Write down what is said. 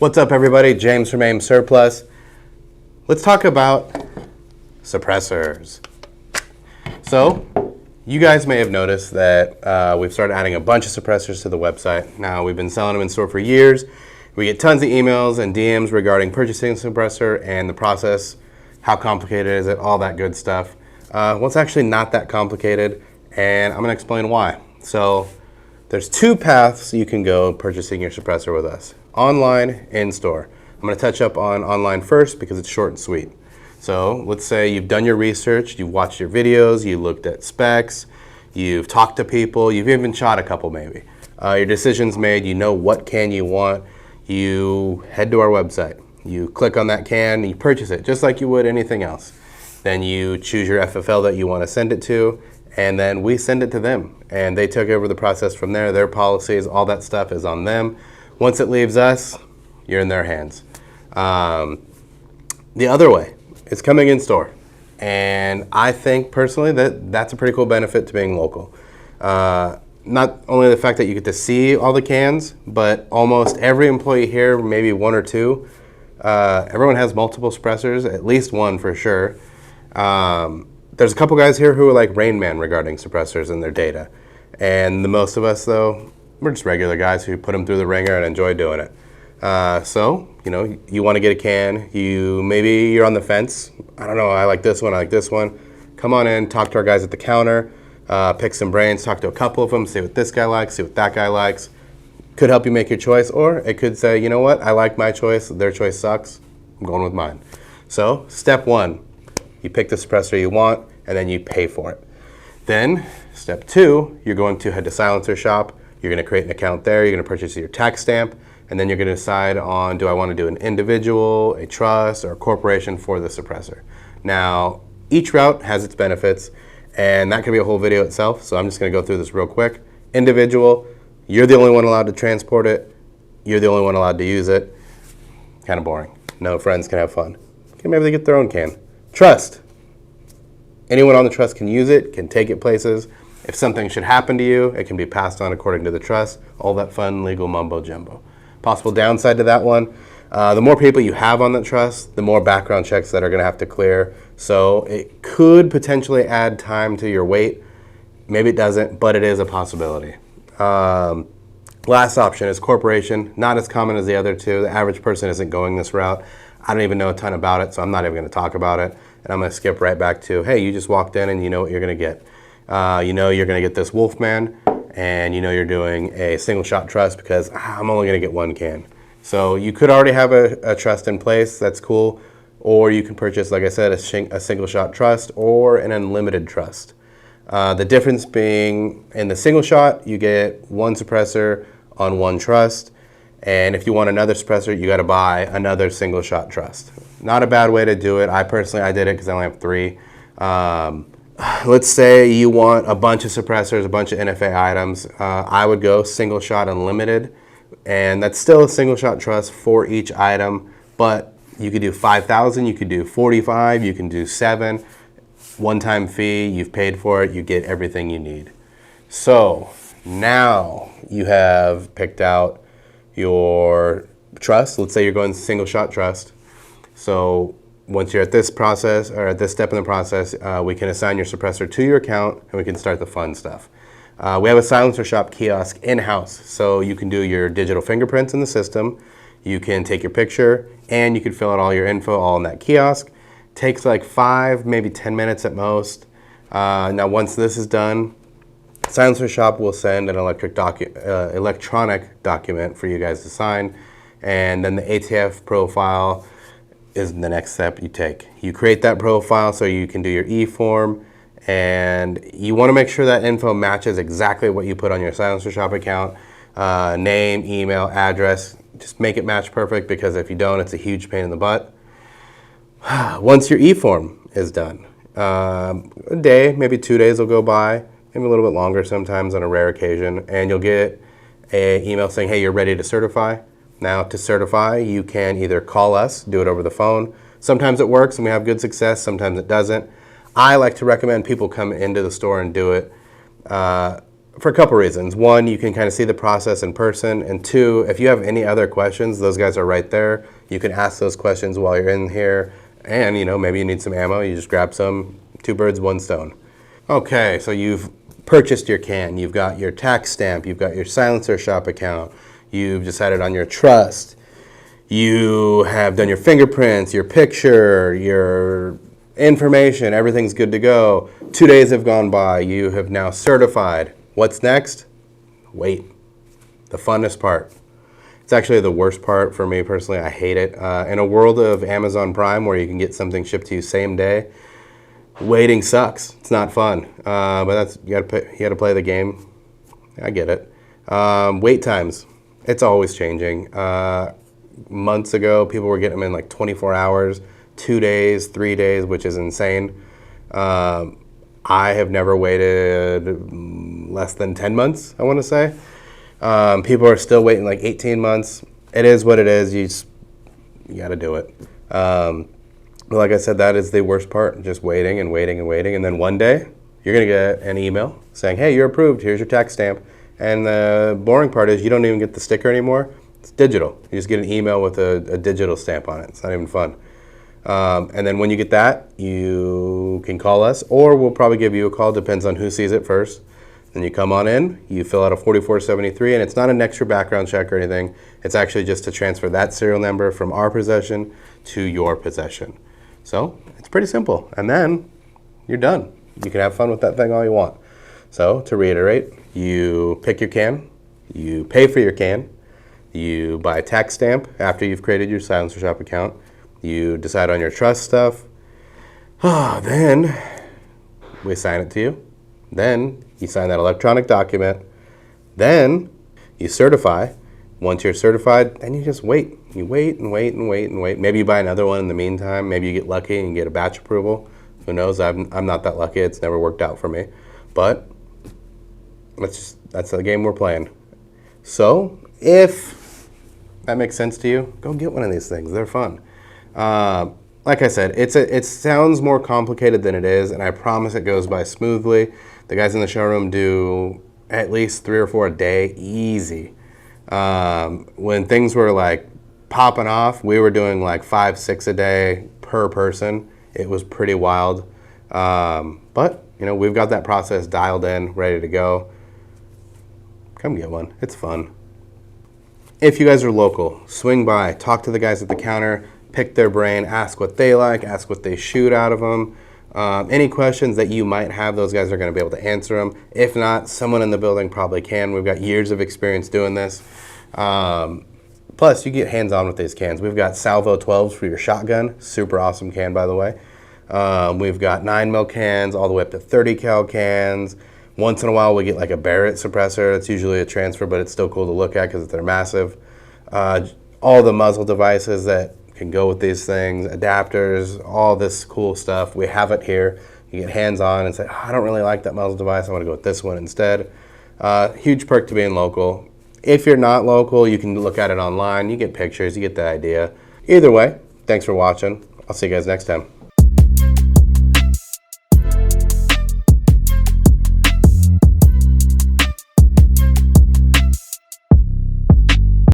What's up, everybody? James from AimSurplus. Let's talk about suppressors. So, you guys may have noticed that we've started adding a bunch of suppressors to the website. Now, we've been selling them in store for years. We get tons of emails and DMs regarding purchasing a suppressor and the process, how complicated is it, all that good stuff. Well, it's actually not that complicated, and I'm going to explain why. So, there's two paths you can go purchasing your suppressor with us. Online, in-store. I'm going to touch up on online first because it's short and sweet. So let's say you've done your research, you've watched your videos, you looked at specs, you've talked to people, you've even shot a couple maybe. Your decision's made, you know what can you want, you head to our website. You click on that can, and you purchase it just like you would anything else. Then you choose your FFL that you want to send it to, and then we send it to them. And they took over the process from there. Their policies, all that stuff is on them. Once it leaves us, you're in their hands. The other way, it's coming in store. And I think personally that that's a pretty cool benefit to being local. Not only the fact that you get to see all the cans, but almost every employee here, maybe one or two, everyone has multiple suppressors, at least one for sure. There's a couple guys here who are like Rain Man regarding suppressors and their data. And the most of us, though, we're just regular guys who put them through the ringer and enjoy doing it. So, you know, you want to get a can, maybe you're on the fence. I don't know, I like this one, I like this one. Come on in, talk to our guys at the counter, pick some brains, talk to a couple of them, see what this guy likes, see what that guy likes. Could help you make your choice, or it could say, you know what, I like my choice, their choice sucks, I'm going with mine. So, step one, you pick the suppressor you want, and then you pay for it. Then, step two, you're going to head to Silencer Shop. You're going to create an account there. You're going to purchase your tax stamp, and then you're going to decide on, do I want to do an individual, a trust, or a corporation for the suppressor. Now, each route has its benefits, and that could be a whole video itself, so I'm just going to go through this real quick. Individual, you're the only one allowed to transport it. You're the only one allowed to use it. Kind of boring. No friends can have fun. Okay, maybe they get their own can. Trust. Anyone on the trust can use it, can take it places. If something should happen to you, it can be passed on according to the trust. All that fun legal mumbo jumbo. Possible downside to that one, the more people you have on the trust, the more background checks that are going to have to clear. So it could potentially add time to your wait. Maybe it doesn't, but it is a possibility. Last option is corporation. Not as common as the other two. The average person isn't going this route. I don't even know a ton about it, so I'm not even going to talk about it. And I'm going to skip right back to, hey, you just walked in and you know what you're going to get. You know you're going to get this Wolfman, and you know you're doing a single shot trust because I'm only going to get one can. So you could already have a trust in place, that's cool, or you can purchase, like I said, a single shot trust or an unlimited trust. The difference being in the single shot, you get one suppressor on one trust, and if you want another suppressor, you got to buy another single shot trust. Not a bad way to do it. I did it because I only have three. Let's say you want a bunch of suppressors, a bunch of NFA items. I would go single shot unlimited, and that's still a single shot trust for each item, but you could do 5,000, you could do 45, you can do 7, one-time fee, you've paid for it, you get everything you need. So now you have picked out your trust. Let's say you're going single shot trust. So once you're at this process, or at this step in the process, we can assign your suppressor to your account, and we can start the fun stuff. We have a Silencer Shop kiosk in-house, so you can do your digital fingerprints in the system, you can take your picture, and you can fill out all your info all in that kiosk. Takes like 5, maybe 10 minutes at most. Now once this is done, Silencer Shop will send an electronic document for you guys to sign, and then the ATF profile is the next step you take. You create that profile so you can do your e-form, and you want to make sure that info matches exactly what you put on your Silencer Shop account. Name, email, address, just make it match perfect, because if you don't, it's a huge pain in the butt. Once your e-form is done, a day, maybe 2 days will go by, maybe a little bit longer sometimes on a rare occasion, and you'll get an email saying, hey, you're ready to certify. Now, to certify, you can either call us, do it over the phone. Sometimes it works and we have good success, sometimes it doesn't. I like to recommend people come into the store and do it for a couple reasons. One, you can kind of see the process in person, and two, if you have any other questions, those guys are right there. You can ask those questions while you're in here, and maybe you need some ammo, you just grab some. 2 birds, 1 stone. Okay, so you've purchased your can, you've got your tax stamp, you've got your silencer shop account, you've decided on your trust, you have done your fingerprints, your picture, your information, everything's good to go. 2 days have gone by, you have now certified. What's next? Wait. The funnest part. It's actually the worst part for me personally. I hate it. In a world of Amazon Prime where you can get something shipped to you same day, waiting sucks. It's not fun. But that's you gotta play the game. I get it. Wait times. It's always changing. Months ago, people were getting them in like 24 hours, 2 days, 3 days, which is insane. I have never waited less than 10 months, I want to say. People are still waiting like 18 months. It is what it is. You got to do it. But like I said, that is the worst part, just waiting and waiting and waiting. And then one day, you're going to get an email saying, hey, you're approved. Here's your tax stamp. And the boring part is you don't even get the sticker anymore. It's digital. You just get an email with a digital stamp on it. It's not even fun. And then when you get that, you can call us, or we'll probably give you a call, depends on who sees it first. Then you come on in, you fill out a 4473, and it's not an extra background check or anything. It's actually just to transfer that serial number from our possession to your possession. So it's pretty simple. And then you're done. You can have fun with that thing all you want. So to reiterate, you pick your can, you pay for your can, you buy a tax stamp after you've created your silencer shop account. You decide on your trust stuff. Then we sign it to you. Then you sign that electronic document. Then you certify. Once you're certified, then you just wait. You wait and wait and wait and wait. Maybe you buy another one in the meantime. Maybe you get lucky and get a batch approval. Who knows? I'm not that lucky. It's never worked out for me. But that's the game we're playing. So if that makes sense to you, go get one of these things. They're fun. Like I said, it sounds more complicated than it is, and I promise it goes by smoothly. The guys in the showroom do at least 3 or 4 a day, easy. When things were like popping off, we were doing like 5, 6 a day per person. It was pretty wild. But we've got that process dialed in, ready to go. Come get one. It's fun. If you guys are local, swing by, talk to the guys at the counter, pick their brain, ask what they like, ask what they shoot out of them. Any questions that you might have, those guys are going to be able to answer them. If not, someone in the building probably can. We've got years of experience doing this. Plus, you get hands-on with these cans. We've got Salvo 12s for your shotgun. Super awesome can, by the way. We've got 9mm cans all the way up to 30 cal cans. Once in a while, we get like a Barrett suppressor. It's usually a transfer, but it's still cool to look at because they're massive. All the muzzle devices that can go with these things, adapters, all this cool stuff. We have it here. You get hands-on and say, I don't really like that muzzle device. I want to go with this one instead. Huge perk to being local. If you're not local, you can look at it online. You get pictures. You get the idea. Either way, thanks for watching. I'll see you guys next time.